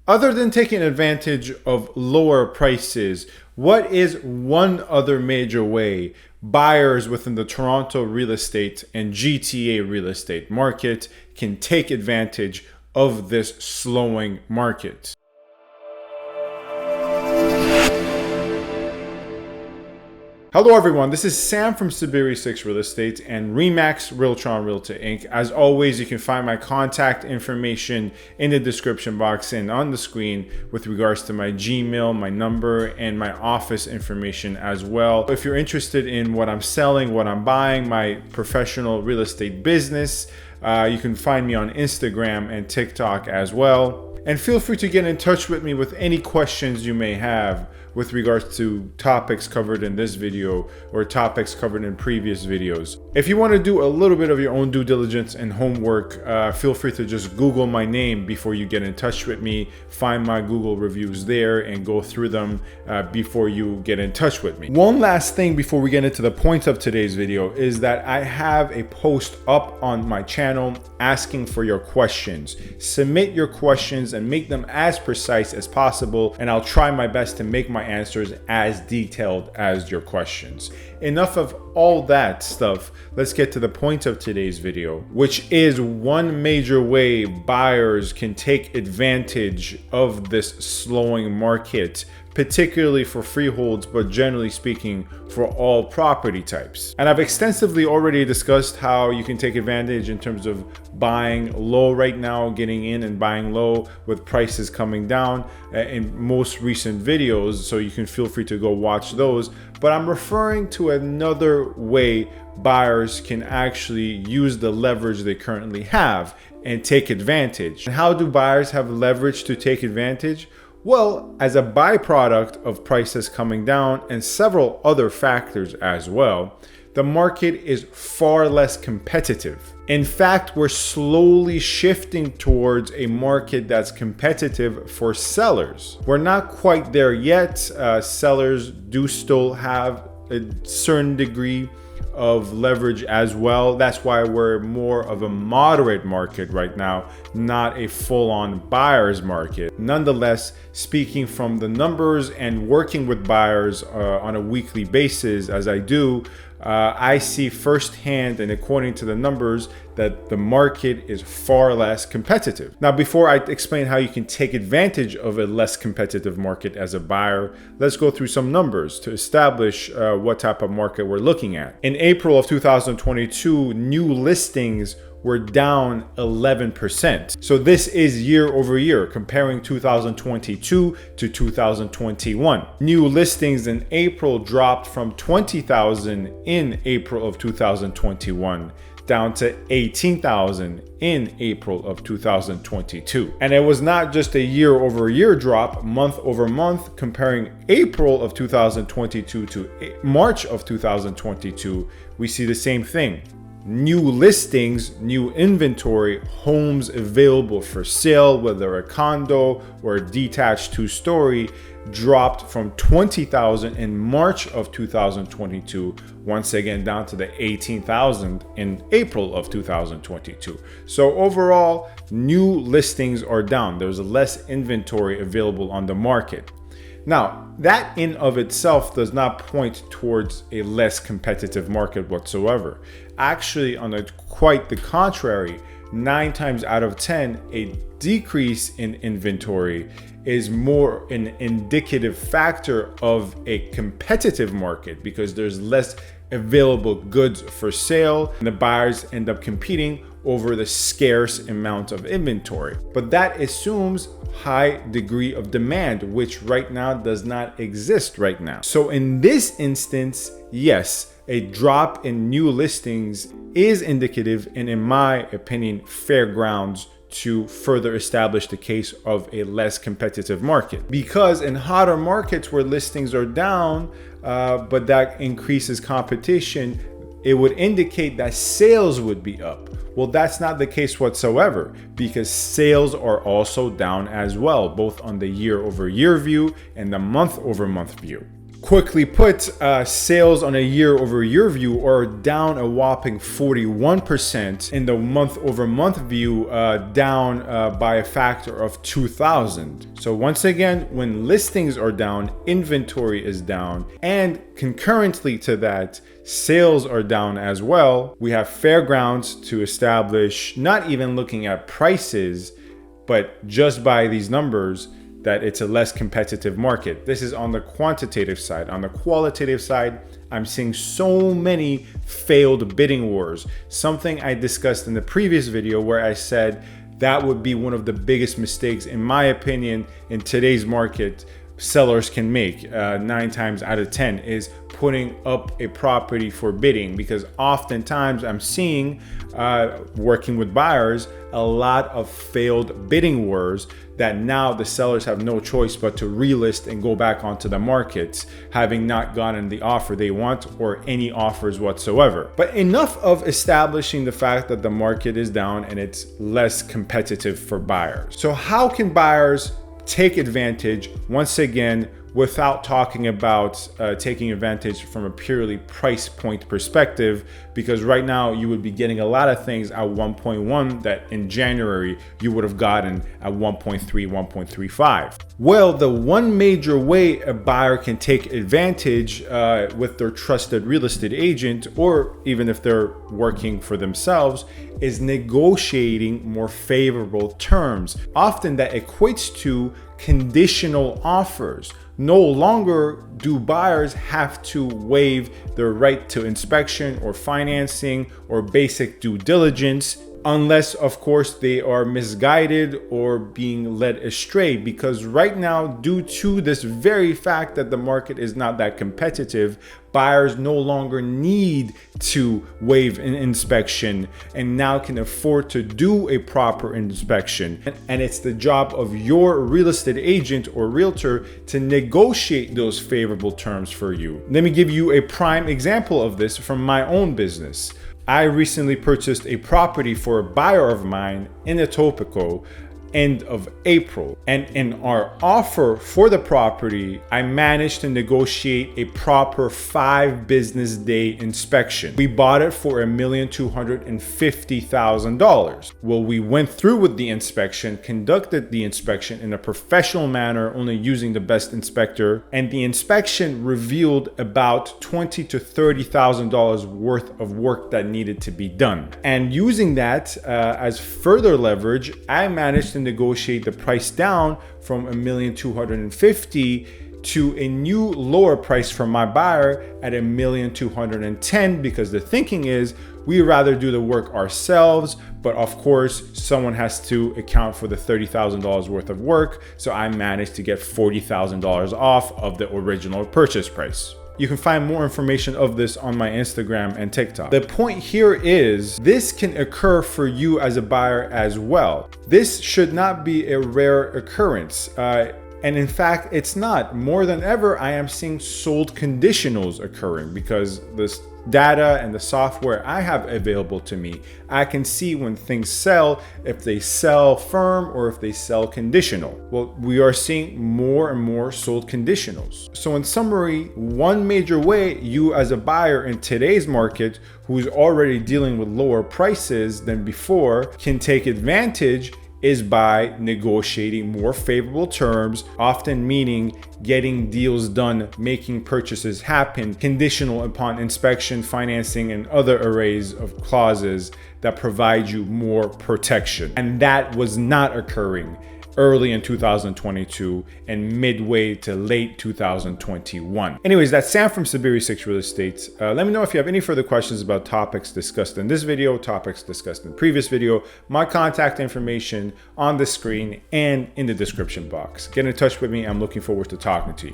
Other than taking advantage of lower prices, what is one other major way buyers within the Toronto real estate and GTA real estate market can take advantage of this slowing market? Hello everyone, this is Sam from SaberiSixRealEstate and Remax Realtron Realty Inc. As always, you can find my contact information in the description box and on the screen with regards to my Gmail, my number, and my office information as well. If you're interested in what I'm selling, what I'm buying, my professional real estate business, you can find me on Instagram and TikTok as well. And feel free to get in touch with me with any questions you may have with regards to topics covered in this video or topics covered in previous videos. If you want to do a little bit of your own due diligence and homework, feel free to just Google my name before you get in touch with me, find my Google reviews there and go through them before you get in touch with me. One last thing before we get into the point of today's video is that I have a post up on my channel asking for your questions. Submit your questions and make them as precise as possible, and I'll try my best to make my answers as detailed as your questions. Enough of all that stuff. Let's get to the point of today's video, which is one major way buyers can take advantage of this slowing market, particularly for freeholds, but generally speaking for all property types. And I've extensively already discussed how you can take advantage in terms of buying low right now, getting in and buying low with prices coming down in most recent videos, so you can feel free to go watch those. But I'm referring to another way buyers can actually use the leverage they currently have and take advantage. And how do buyers have leverage to take advantage? Well, as a byproduct of prices coming down and several other factors as well, the market is far less competitive. In fact, we're slowly shifting towards a market that's competitive for sellers. We're not quite there yet. Sellers do still have a certain degree of leverage as well. That's why we're more of a moderate market right now, not a full-on buyer's market. Nonetheless, speaking from the numbers and working with buyers on a weekly basis as I do, I see firsthand and according to the numbers that the market is far less competitive. Now, before I explain how you can take advantage of a less competitive market as a buyer, let's go through some numbers to establish what type of market we're looking at. In April of 2022, new listings were down 11%. So this is year over year, comparing 2022 to 2021. New listings in April dropped from 20,000 in April of 2021 down to 18,000 in April of 2022. And it was not just a year over year drop, month over month, comparing April of 2022 to March of 2022, we see the same thing. New listings, new inventory, homes available for sale, whether a condo or a detached two-story, dropped from 20,000 in March of 2022, once again down to the 18,000 in April of 2022. So overall, new listings are down. There's less inventory available on the market. Now, that in of itself does not point towards a less competitive market whatsoever. Actually, quite the contrary, 9 times out of 10, a decrease in inventory is more an indicative factor of a competitive market because there's less available goods for sale and the buyers end up competing over the scarce amount of inventory. But that assumes high degree of demand, which right now does not exist right now. So in this instance, yes, a drop in new listings is indicative and, in my opinion, fair grounds to further establish the case of a less competitive market. Because in hotter markets where listings are down, but that increases competition, it would indicate that sales would be up. Well, that's not the case whatsoever because sales are also down as well, both on the year-over-year view and the month-over-month view. Quickly put, sales on a year-over-year view are down a whopping 41%. In the month-over-month view, down by a factor of 2,000. So once again, when listings are down, inventory is down, and concurrently to that, sales are down as well. We have fair grounds to establish, not even looking at prices, but just by these numbers, that it's a less competitive market. This is on the quantitative side. On the qualitative side, I'm seeing so many failed bidding wars. Something I discussed in the previous video where I said that would be one of the biggest mistakes, in my opinion, in today's market sellers can make 9 times out of 10 is putting up a property for bidding, because oftentimes I'm seeing working with buyers a lot of failed bidding wars that now the sellers have no choice but to relist and go back onto the market, having not gotten the offer they want or any offers whatsoever. But enough of establishing the fact that the market is down and it's less competitive for buyers. So how can buyers take advantage, once again, without talking about taking advantage from a purely price point perspective? Because right now you would be getting a lot of things at 1.1 that in January you would have gotten at 1.3, 1.35. Well, the one major way a buyer can take advantage with their trusted real estate agent, or even if they're working for themselves, is negotiating more favorable terms. Often that equates to conditional offers. No longer do buyers have to waive their right to inspection or financing or basic due diligence, unless of course they are misguided or being led astray. Because right now, due to this very fact that the market is not that competitive, buyers no longer need to waive an inspection and now can afford to do a proper inspection. And it's the job of your real estate agent or realtor to negotiate those favorable terms for you. Let me give you a prime example of this from my own business. I recently purchased a property for a buyer of mine in Etobicoke end of April. And in our offer for the property, I managed to negotiate a proper 5 business day inspection. We bought it for $1,250,000. Well, we went through with the inspection, conducted the inspection in a professional manner, only using the best inspector, and the inspection revealed about $20,000 to $30,000 worth of work that needed to be done. And using that as further leverage, I managed to negotiate the price down from $1,250,000 to a new lower price from my buyer at $1,210,000, because the thinking is we rather do the work ourselves, but of course someone has to account for the $30,000 worth of work. So I managed to get $40,000 off of the original purchase price. You can find more information of this on my Instagram and TikTok. The point here is this can occur for you as a buyer as well. This should not be a rare occurrence. And in fact, it's not. More than ever, I am seeing sold conditionals occurring, because this data and the software I have available to me, I can see when things sell, if they sell firm or if they sell conditional. Well, we are seeing more and more sold conditionals. So in summary, one major way you as a buyer in today's market, who's already dealing with lower prices than before, can take advantage is by negotiating more favorable terms, often meaning getting deals done, making purchases happen, conditional upon inspection, financing, and other arrays of clauses that provide you more protection. And that was not occurring early in 2022 and midway to late 2021. Anyways, that's Sam from Saberi Real Estate. Let me know if you have any further questions about topics discussed in this video, topics discussed in the previous video. My contact information on the screen and in the description box. Get in touch with me. I'm looking forward to talking to you.